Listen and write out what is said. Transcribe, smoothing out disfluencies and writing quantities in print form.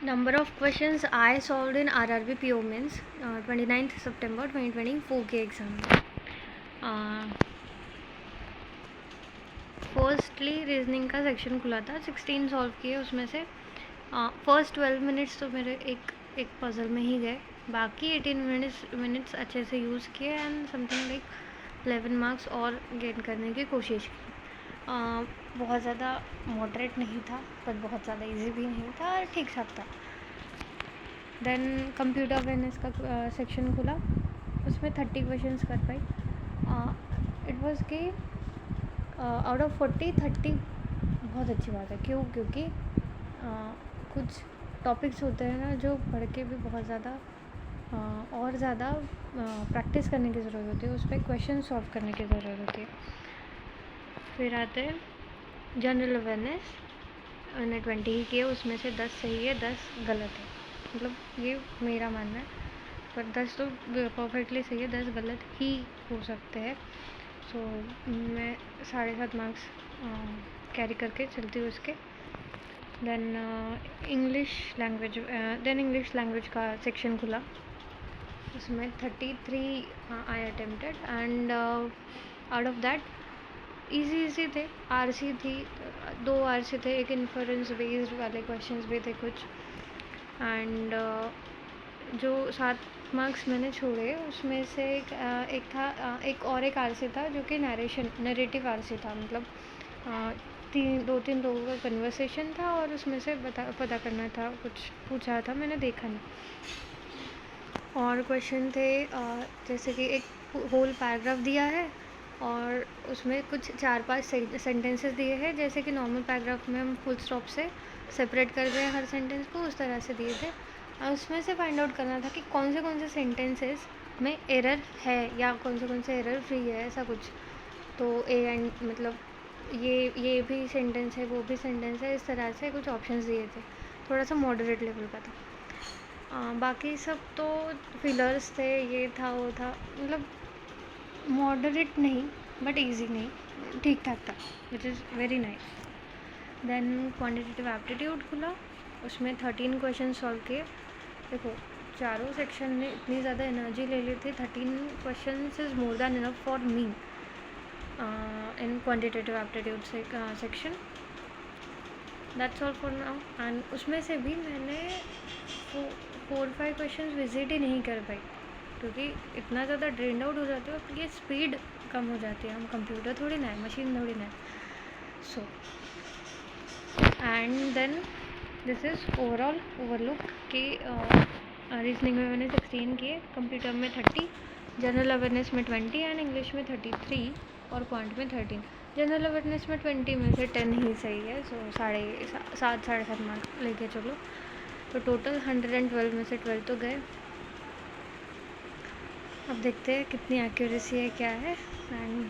Number of questions I solved in RRB PO means 29th September 2024 के exam में। Firstly reasoning का section खुला था, 16 सॉल्व किए। उसमें से फर्स्ट 12 मिनट्स तो मेरे एक पज़ल में ही गए, बाकी 18 मिनट्स अच्छे से यूज़ किए एंड समथिंग लाइक 11 मार्क्स और गेन करने की कोशिश की। बहुत ज़्यादा मॉडरेट नहीं था पर बहुत ज़्यादा इजी भी नहीं था, ठीक ठाक था। देन कंप्यूटर अवेयरनेस का सेक्शन खुला, उसमें 30 क्वेश्चंस कर पाई। इट वाज कि आउट ऑफ 40 30 बहुत अच्छी बात है। क्यों? क्योंकि कुछ टॉपिक्स होते हैं ना जो पढ़ के भी बहुत ज़्यादा और ज़्यादा प्रैक्टिस करने की ज़रूरत होती है, उस पर क्वेश्चन सॉल्व करने की ज़रूरत होती है। फिर आते हैं जनरल अवेयरनेस, मैंने 20 ही किए, उसमें से 10 सही है, 10 गलत है। मतलब ये मेरा मानना है, पर 10 तो परफेक्टली सही है, 10 गलत ही हो सकते हैं। सो मैं 7.5 मार्क्स कैरी करके चलती हूँ उसके। देन इंग्लिश लैंग्वेज का सेक्शन खुला, उसमें 33 आई attempted and out of that easy थे। आरसी थी, 2 आरसी थे, एक इन्फ्रेंस बेस्ड वाले क्वेश्चंस भी थे कुछ। एंड जो 7 मार्क्स मैंने छोड़े उसमें से एक आरसी था जो कि नरेटिव आरसी था। मतलब 2-3 लोगों का कन्वर्सेशन था और उसमें से पता करना था, कुछ पूछा था, मैंने देखा नहीं। और क्वेश्चन थे जैसे कि एक होल पैराग्राफ दिया है और उसमें कुछ 4-5 सेंटेंसेस दिए हैं, जैसे कि नॉर्मल पैराग्राफ में हम फुल स्टॉप से सेपरेट कर रहे हैं हर सेंटेंस को, उस तरह से दिए थे। और उसमें से फाइंड आउट करना था कि कौन से सेंटेंसेस में एरर है या कौन से एरर फ्री है, ऐसा कुछ। तो मतलब ये भी सेंटेंस है, वो भी सेंटेंस है, इस तरह से कुछ ऑप्शंस दिए थे। थोड़ा सा मॉडरेट लेवल का था। बाकी सब तो फिलर्स थे, ये था वो था, मतलब मॉडरेट नहीं बट इजी नहीं, ठीक ठाक था, which is very nice. Then quantitative aptitude खुला, उसमें 13 क्वेश्चन सॉल्व किए। देखो चारों सेक्शन ने इतनी ज़्यादा एनर्जी ले ली थी, 13 question is more than enough for me in quantitative aptitude section. That's all for now. And उसमें से भी मैंने 4-5 क्वेश्चन विजिट ही नहीं कर पाई, क्योंकि इतना ज़्यादा ड्रेन आउट हो जाती है और ये स्पीड कम हो जाती है। हम कंप्यूटर थोड़ी ना है, मशीन थोड़ी ना है। So and then this is overlook कि रीजनिंग में मैंने 16 किए, कंप्यूटर में 30, जनरल अवेयरनेस में 20 एंड इंग्लिश में 33 और क्वांट में 13। जनरल अवेयरनेस में 20 में से 10 ही सही है, सो 7.5 मार्क्स लेके चलो। तो टोटल 112 में से 12 तो गए। अब देखते हैं कितनी एक्यूरेसी है, क्या है। एंड